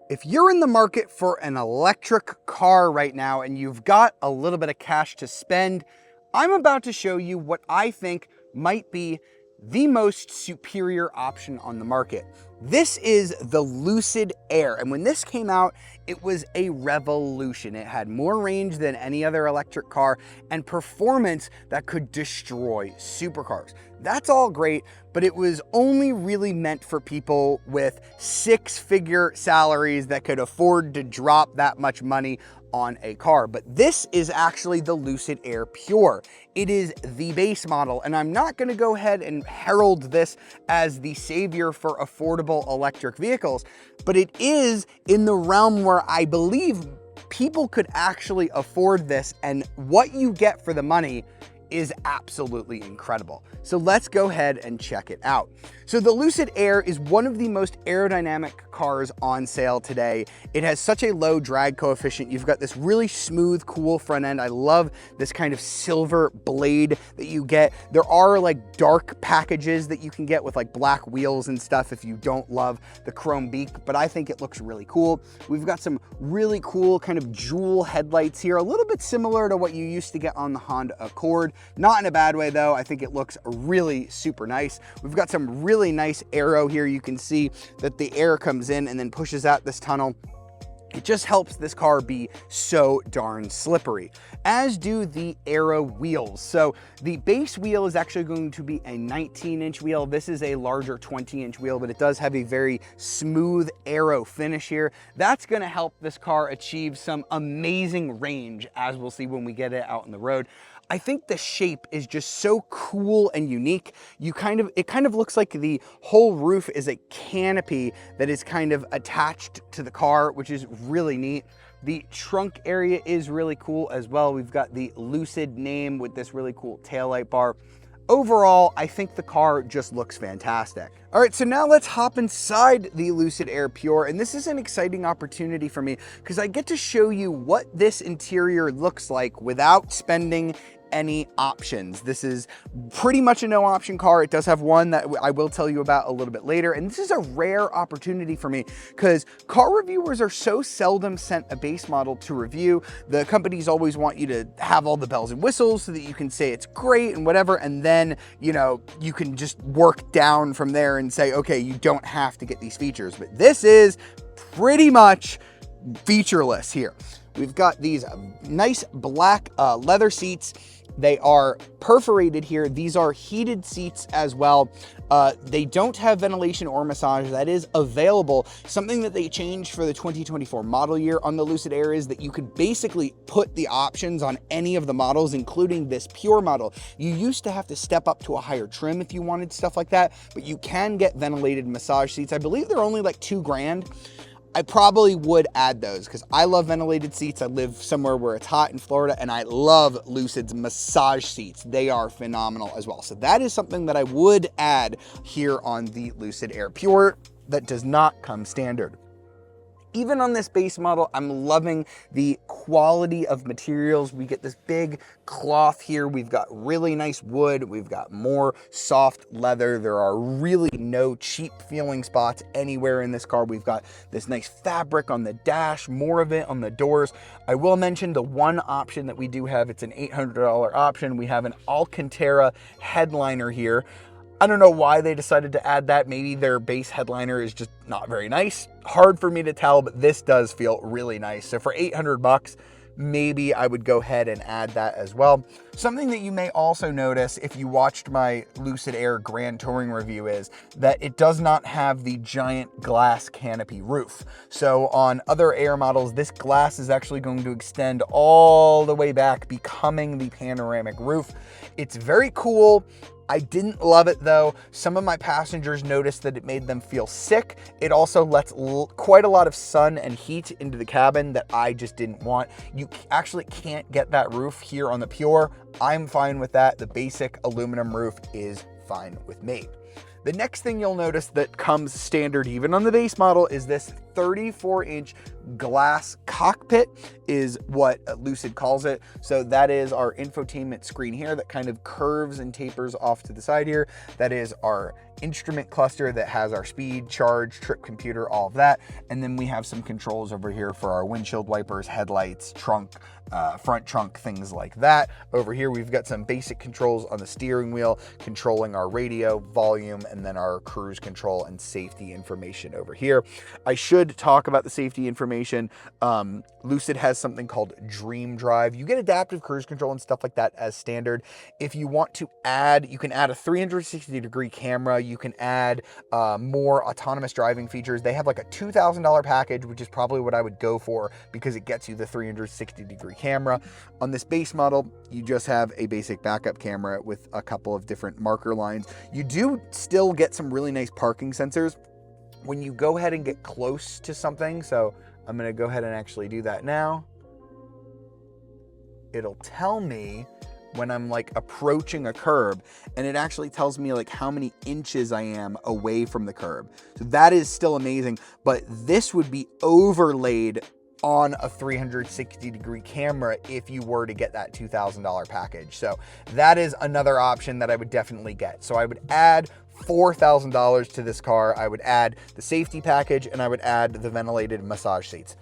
If you're in the market for an electric car right now and you've got a little bit of cash to spend, I'm about to show you what I think might be the most superior option on the market. This is the Lucid Air, and when this came out, it was a revolution. It had more range than any other electric car and performance that could destroy supercars. That's all great, but it was only really meant for people with six-figure salaries that could afford to drop that much money on a car. But this is actually the Lucid Air Pure. It is the base model, and I'm not going to go ahead and herald this as the savior for affordable electric vehicles, but it is in the realm where I believe people could actually afford this, and what you get for the money is absolutely incredible. So let's go ahead and check it out. So the Lucid Air is one of the most aerodynamic cars on sale today. It has such a low drag coefficient. You've got this really smooth, cool front end. I love this kind of silver blade that you get. There are like dark packages that you can get with like black wheels and stuff if you don't love the chrome beak, but I think it looks really cool. We've got some really cool kind of jewel headlights here, a little bit similar to what you used to get on the Honda Accord. Not in a bad way though. I think it looks really super nice. We've got some really nice aero here. You can see that the air comes in and then pushes out this tunnel. It just helps this car be so darn slippery, as do the aero wheels. So the base wheel is actually going to be a 19-inch wheel. This is a larger 20-inch wheel, but it does have a very smooth aero finish here. That's going to help this car achieve some amazing range, as we'll see when we get it out on the road. I think the shape is just so cool and unique. It kind of looks like the whole roof is a canopy that is kind of attached to the car, which is really neat. The trunk area is really cool as well. We've got the Lucid name with this really cool taillight bar. Overall, I think the car just looks fantastic. All right, so now let's hop inside the Lucid Air Pure, and this is an exciting opportunity for me because I get to show you what this interior looks like without spending any options. This is pretty much a no option car. It does have one that I will tell you about a little bit later, and this is a rare opportunity for me because car reviewers are so seldom sent a base model to review. The companies always want you to have all the bells and whistles so that you can say it's great and whatever, and then you can just work down from there and say, okay, you don't have to get these features. But this is pretty much featureless here. We've got these nice black leather seats. They are perforated here. These are heated seats as well. They don't have ventilation or massage. That is available. Something that they changed for the 2024 model year on the Lucid Air is that you could basically put the options on any of the models, including this Pure model. You used to have to step up to a higher trim if you wanted stuff like that, but you can get ventilated massage seats. I believe they're only like $2,000. I probably would add those because I love ventilated seats. I live somewhere where it's hot in Florida, and I love Lucid's massage seats. They are phenomenal as well. So that is something that I would add here on the Lucid Air Pure that does not come standard. Even on this base model, I'm loving the quality of materials. We get this big cloth here. We've got really nice wood. We've got more soft leather. There are really no cheap feeling spots anywhere in this car. We've got this nice fabric on the dash, more of it on the doors. I will mention the one option that we do have. It's an $800 option. We have an Alcantara headliner here. I don't know why they decided to add that. Maybe their base headliner is just not very nice. Hard for me to tell, but this does feel really nice. So for 800 bucks, maybe I would go ahead and add that as well. Something that you may also notice if you watched my Lucid Air Grand Touring review is that it does not have the giant glass canopy roof. So on other Air models, this glass is actually going to extend all the way back, becoming the panoramic roof. It's very cool. I didn't love it though. Some of my passengers noticed that it made them feel sick. It also lets quite a lot of sun and heat into the cabin that I just didn't want. You actually can't get that roof here on the Pure. I'm fine with that. The basic aluminum roof is fine with me. The next thing you'll notice that comes standard even on the base model is this 34-inch glass cockpit is what Lucid calls it. So that is our infotainment screen here that kind of curves and tapers off to the side here. That is our instrument cluster that has our speed, charge, trip computer, all of that. And then we have some controls over here for our windshield wipers, headlights, trunk, front trunk, things like that. Over here, we've got some basic controls on the steering wheel, controlling our radio, volume, and then our cruise control and safety information over here. I should talk about the safety information. Lucid has something called Dream Drive. You get adaptive cruise control and stuff like that as standard. If you want to add, you can add a 360-degree camera. You can add more autonomous driving features. They have like a $2,000 package, which is probably what I would go for because it gets you the 360-degree camera. On this base model, you just have a basic backup camera with a couple of different marker lines. You do still get some really nice parking sensors when you go ahead and get close to something. So I'm going to go ahead and actually do that now. It'll tell me when I'm like approaching a curb, and it actually tells me like how many inches I am away from the curb. So that is still amazing, but this would be overlaid on a 360-degree camera if you were to get that $2,000 package. So that is another option that I would definitely get. So I would add $4,000 to this car. I would add the safety package, and I would add the ventilated massage seats.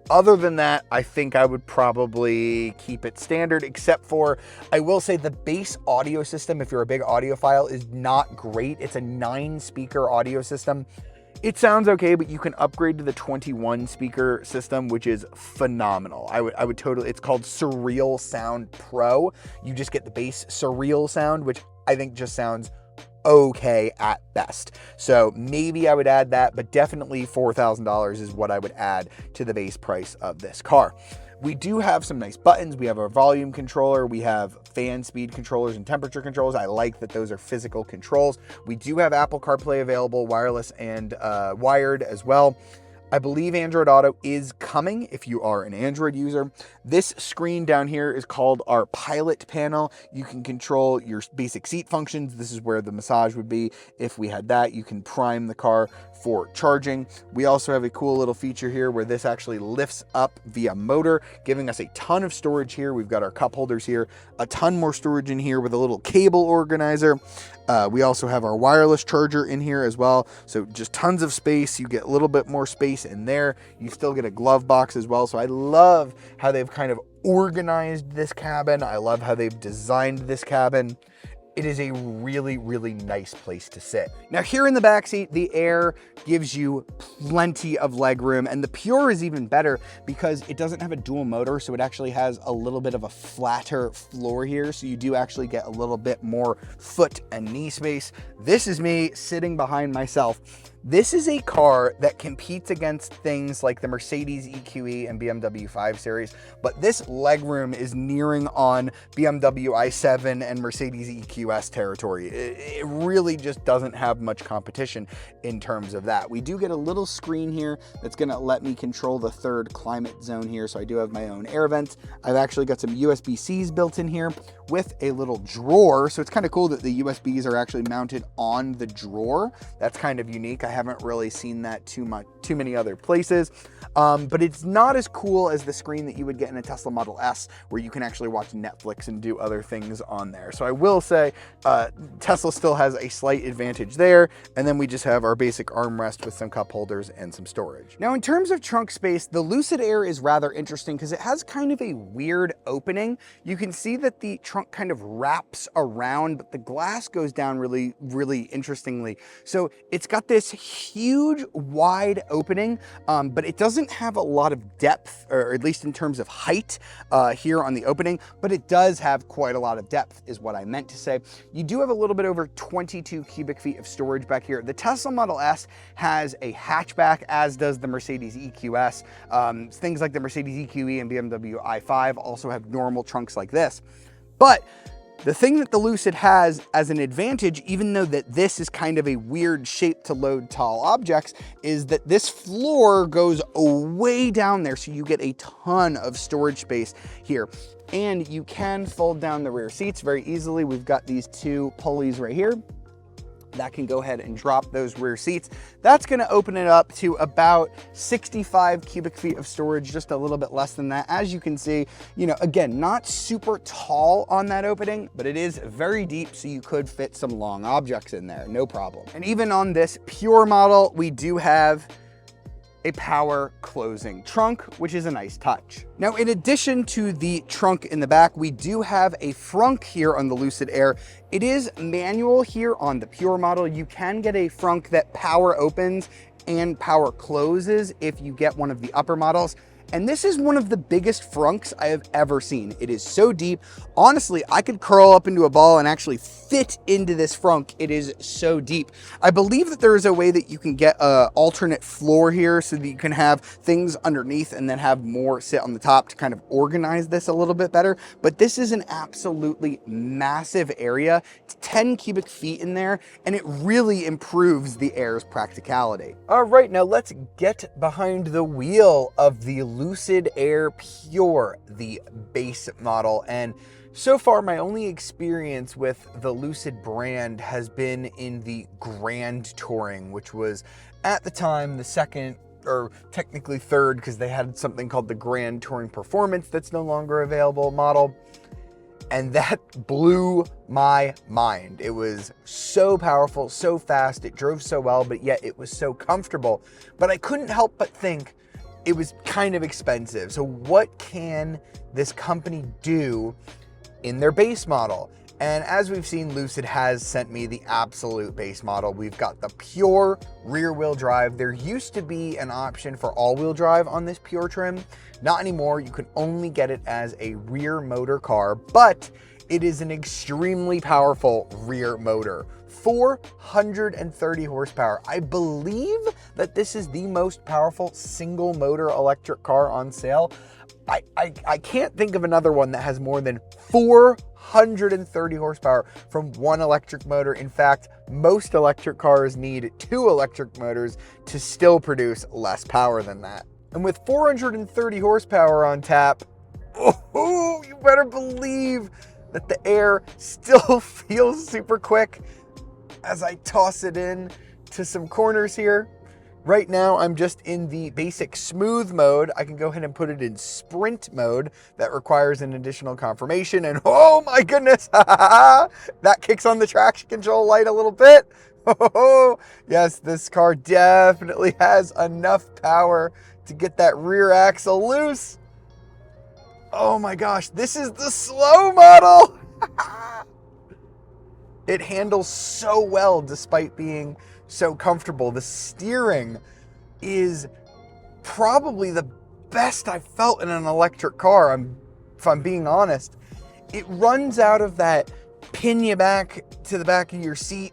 Other than that, I think I would probably keep it standard, except for, I will say the base audio system, if you're a big audiophile, is not great. It's a 9-speaker audio system. It sounds okay, but you can upgrade to the 21 speaker system, which is phenomenal. I would totally, it's called Surreal Sound Pro. You just get the base surreal sound, which I think just sounds okay at best. So maybe I would add that, but definitely $4,000 is what I would add to the base price of this car. We do have some nice buttons. We have our volume controller. We have fan speed controllers and temperature controls. I like that those are physical controls. We do have Apple CarPlay available, wireless and wired as well. I believe Android Auto is coming if you are an Android user. This screen down here is called our pilot panel. You can control your basic seat functions. This is where the massage would be. If we had that, you can prime the car for charging. We also have a cool little feature here where this actually lifts up via motor, giving us a ton of storage here. We've got our cup holders here, a ton more storage in here with a little cable organizer. We also have our wireless charger in here as well. So just tons of space. You get a little bit more space in there. You still get a glove box as well. So I love how they've kind of organized this cabin. I love how they've designed this cabin. It is a really, really nice place to sit. Now here in the backseat, the Air gives you plenty of leg room, and the Pure is even better because it doesn't have a dual motor, so it actually has a little bit of a flatter floor here, so you do actually get a little bit more foot and knee space. This is me sitting behind myself. This is a car that competes against things like the Mercedes EQE and BMW 5 Series, but this legroom is nearing on BMW i7 and Mercedes EQS territory. It really just doesn't have much competition in terms of that. We do get a little screen here that's gonna let me control the third climate zone here, so I do have my own air vents. I've actually got some USB-Cs built in here with a little drawer, so it's kind of cool that the USBs are actually mounted on the drawer. That's kind of unique. I haven't really seen that too many other places, but it's not as cool as the screen that you would get in a Tesla Model S, where you can actually watch Netflix and do other things on there. So I will say Tesla still has a slight advantage there, and then we just have our basic armrest with some cup holders and some storage. Now in terms of trunk space, the Lucid Air is rather interesting because it has kind of a weird opening. You can see that the trunk kind of wraps around, but the glass goes down really, really interestingly. So it's got this huge wide opening, but it doesn't have a lot of depth, or at least in terms of height here on the opening, but it does have quite a lot of depth is what I meant to say. You do have a little bit over 22 cubic feet of storage back here. The Tesla Model S has a hatchback, as does the Mercedes EQS. Things like the Mercedes EQE and BMW i5 also have normal trunks like this. But the thing that the Lucid has as an advantage, even though that this is kind of a weird shape to load tall objects, is that this floor goes way down there, so you get a ton of storage space here. And you can fold down the rear seats very easily. We've got these two pulleys right here. That can go ahead and drop those rear seats. That's going to open it up to about 65 cubic feet of storage, just a little bit less than that. As you can see, you know, again, not super tall on that opening, but it is very deep, so you could fit some long objects in there, no problem. And even on this Pure model, we do have a power closing trunk, which is a nice touch. Now, in addition to the trunk in the back, we do have a frunk here on the Lucid Air. It is manual here on the Pure model. You can get a frunk that power opens and power closes if you get one of the upper models. And this is one of the biggest frunks I have ever seen. It is so deep. Honestly, I could curl up into a ball and actually fit into this frunk. It is so deep. I believe that there is a way that you can get an alternate floor here so that you can have things underneath and then have more sit on the top to kind of organize this a little bit better. But this is an absolutely massive area. It's 10 cubic feet in there, and it really improves the Air's practicality. All right, now let's get behind the wheel of the Lucid Air Pure, the base model. And so far, my only experience with the Lucid brand has been in the Grand Touring, which was at the time the second, or technically third, because they had something called the Grand Touring Performance that's no longer available model. And that blew my mind. It was so powerful, so fast, it drove so well, but yet it was so comfortable. But I couldn't help but think it was kind of expensive. So what can this company do in their base model? And as we've seen, Lucid has sent me the absolute base model. We've got the Pure rear wheel drive. There used to be an option for all wheel drive on this Pure trim. Not anymore. You can only get it as a rear motor car, but it is an extremely powerful rear motor. 430 horsepower. I believe that this is the most powerful single motor electric car on sale. I can't think of another one that has more than 430 horsepower from one electric motor. In fact, most electric cars need 2 electric motors to still produce less power than that. And with 430 horsepower on tap, oh, you better believe that the Air still feels super quick as I toss it in to some corners here. Right now, I'm just in the basic smooth mode. I can go ahead and put it in sprint mode. That requires an additional confirmation. And oh my goodness, that kicks on the traction control light a little bit. Oh, yes, this car definitely has enough power to get that rear axle loose. Oh my gosh, this is the slow model. It handles so well despite being so comfortable. The steering is probably the best I've felt in an electric car, if I'm being honest. It runs out of that pin you back to the back of your seat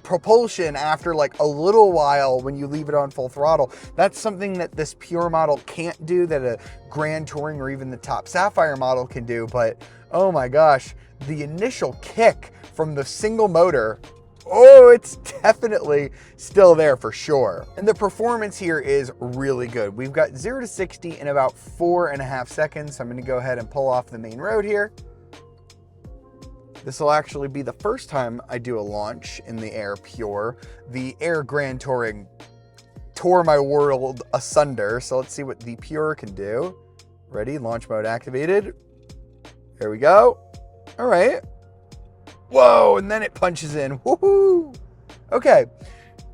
propulsion after like a little while when you leave it on full throttle. That's something that this Pure model can't do, that a Grand Touring or even the top Sapphire model can do. But oh my gosh, the initial kick from the single motor, oh, it's definitely still there for sure. And the performance here is really good. We've got 0 to 60 in about 4.5 seconds. So I'm gonna go ahead and pull off the main road here. This will actually be the first time I do a launch in the Air Pure. The Air Grand Touring tore my world asunder. So let's see what the Pure can do. Ready, launch mode activated. There we go. All right. Whoa, and then it punches in. Woohoo! Okay,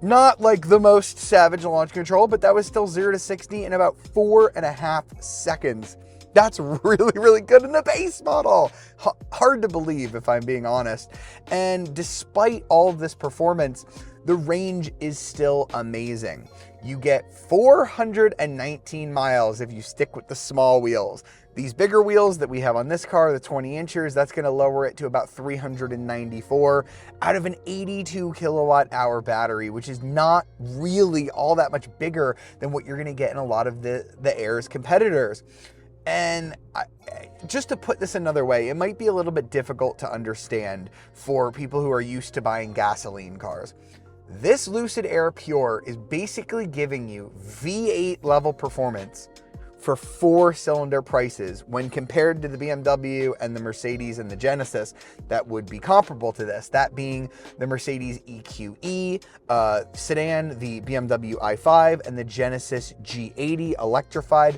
not like the most savage launch control, but that was still 0 to 60 in about 4.5 seconds. That's really, really good in the base model. Hard to believe, if I'm being honest. And despite all of this performance, the range is still amazing. You get 419 miles if you stick with the small wheels. These bigger wheels that we have on this car, the 20 inchers, that's gonna lower it to about 394 out of an 82 kilowatt hour battery, which is not really all that much bigger than what you're gonna get in a lot of the Air's competitors. And just to put this another way, it might be a little bit difficult to understand for people who are used to buying gasoline cars. This Lucid Air Pure is basically giving you V8 level performance for 4-cylinder prices when compared to the BMW and the Mercedes and the Genesis that would be comparable to this, that being the Mercedes EQE sedan, the BMW i5, and the Genesis G80 electrified.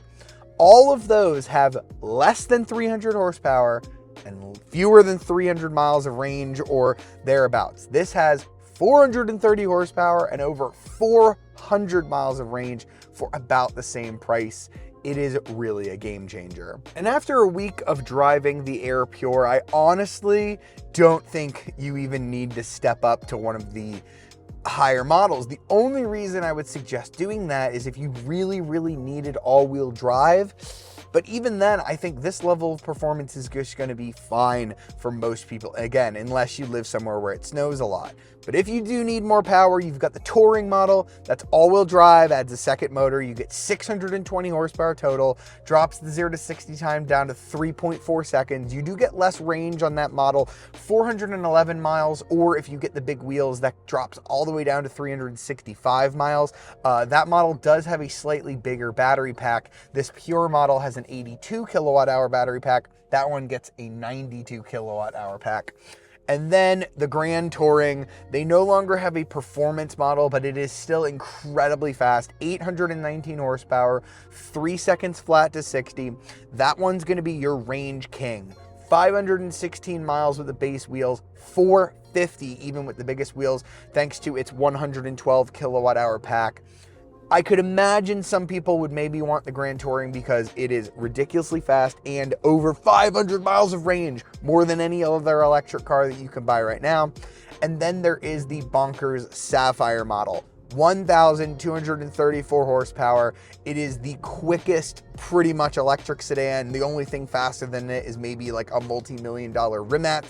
All of those have less than 300 horsepower and fewer than 300 miles of range or thereabouts. This has 430 horsepower and over 400 miles of range for about the same price. It is really a game changer. And after a week of driving the Air Pure, I honestly don't think you even need to step up to one of the higher models. The only reason I would suggest doing that is if you really, really needed all-wheel drive. But even then, I think this level of performance is just going to be fine for most people. Again, unless you live somewhere where it snows a lot. But if you do need more power, you've got the Touring model. That's all-wheel drive, adds a second motor. You get 620 horsepower total, drops the 0 to 60 time down to 3.4 seconds. You do get less range on that model, 411 miles, or if you get the big wheels, that drops all the way down to 365 miles. That model does have a slightly bigger battery pack. This Pure model has an 82 kilowatt hour battery pack. That one gets a 92 kilowatt hour pack. And then the Grand Touring, they no longer have a performance model, but it is still incredibly fast. 819 horsepower, 3 seconds flat to 60. That one's gonna be your range king. 516 miles with the base wheels, 450 even with the biggest wheels, thanks to its 112 kilowatt hour pack. I could imagine some people would maybe want the Grand Touring because it is ridiculously fast and over 500 miles of range, more than any other electric car that you can buy right now. And then there is the bonkers Sapphire model. 1,234 horsepower. It is the quickest, pretty much electric sedan. The only thing faster than it is maybe like a multi-million-dollar Rimac.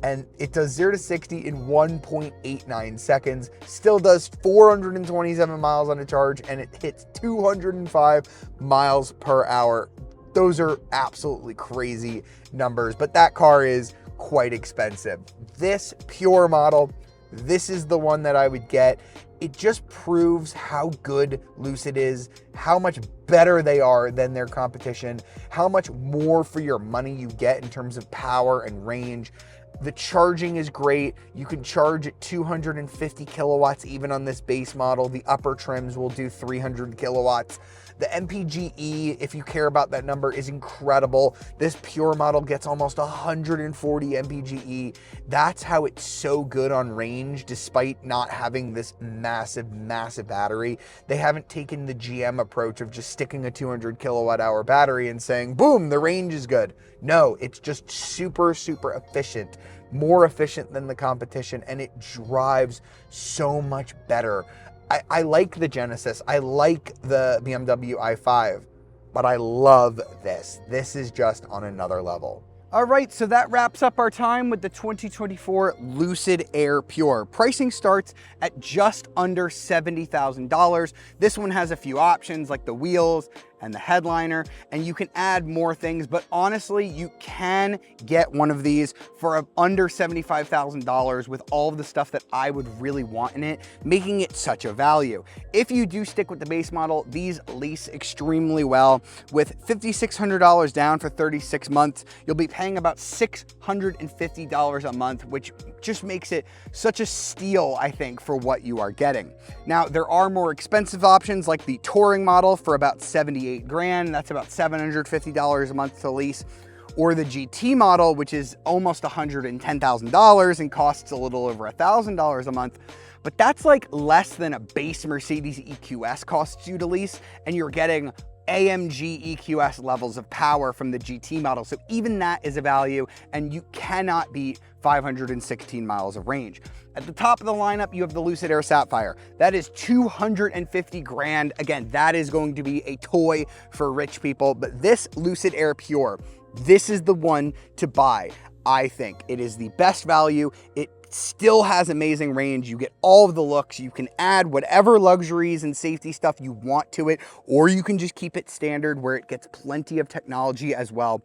And it does 0 to 60 in 1.89 seconds. Still does 427 miles on a charge, and it hits 205 miles per hour. Those are absolutely crazy numbers, but that car is quite expensive. This Pure model, this is the one that I would get. It just proves how good Lucid is, how much better they are than their competition, how much more for your money you get in terms of power and range. The charging is great. You can charge at 250 kilowatts even on this base model. The upper trims will do 300 kilowatts. The MPGe, if you care about that number, is incredible. This Pure model gets almost 140 MPGe. That's how it's so good on range, despite not having this massive, massive battery. They haven't taken the GM approach of just sticking a 200 kilowatt hour battery and saying, boom, the range is good. No, it's just super, super efficient, more efficient than the competition, and it drives so much better. I like the Genesis, I like the BMW i5, but I love this. This is just on another level. All right, so that wraps up our time with the 2024 Lucid Air Pure. Pricing starts at just under $70,000. This one has a few options like the wheels and the headliner, and you can add more things, but honestly, you can get one of these for under $75,000 with all of the stuff that I would really want in it, making it such a value. If you do stick with the base model, these lease extremely well. With $5,600 down for 36 months, you'll be paying about $650 a month, which just makes it such a steal, I think, for what you are getting. Now, there are more expensive options like the Touring model for about 78 grand. That's about $750 a month to lease. Or the GT model, which is almost $110,000 and costs a little over $1,000 a month. But that's like less than a base Mercedes EQS costs you to lease, and you're getting AMG EQS levels of power from the GT model. So even that is a value, and you cannot beat 516 miles of range. At the top of the lineup, you have the Lucid Air Sapphire. That is 250 grand. Again, that is going to be a toy for rich people, but this Lucid Air Pure, this is the one to buy. I think it is the best value. It still has amazing range. You get all of the looks. You can add whatever luxuries and safety stuff you want to it, or you can just keep it standard where it gets plenty of technology as well.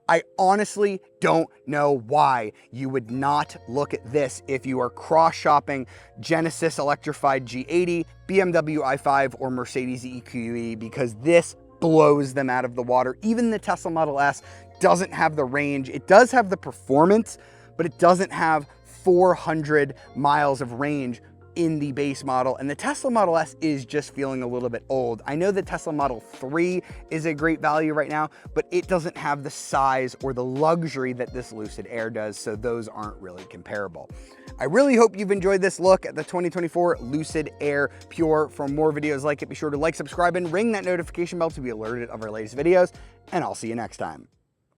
I honestly don't know why you would not look at this if you are cross-shopping Genesis electrified G80, BMW i5, or Mercedes EQE, because this blows them out of the water. Even the Tesla Model S doesn't have the range. It does have the performance, but it doesn't have 400 miles of range in the base model, and the Tesla Model S is just feeling a little bit old. I know the Tesla Model 3 is a great value right now, but it doesn't have the size or the luxury that this Lucid Air does, so those aren't really comparable. I really hope you've enjoyed this look at the 2024 Lucid Air Pure. For more videos like it, be sure to like, subscribe, and ring that notification bell to be alerted of our latest videos, and I'll see you next time.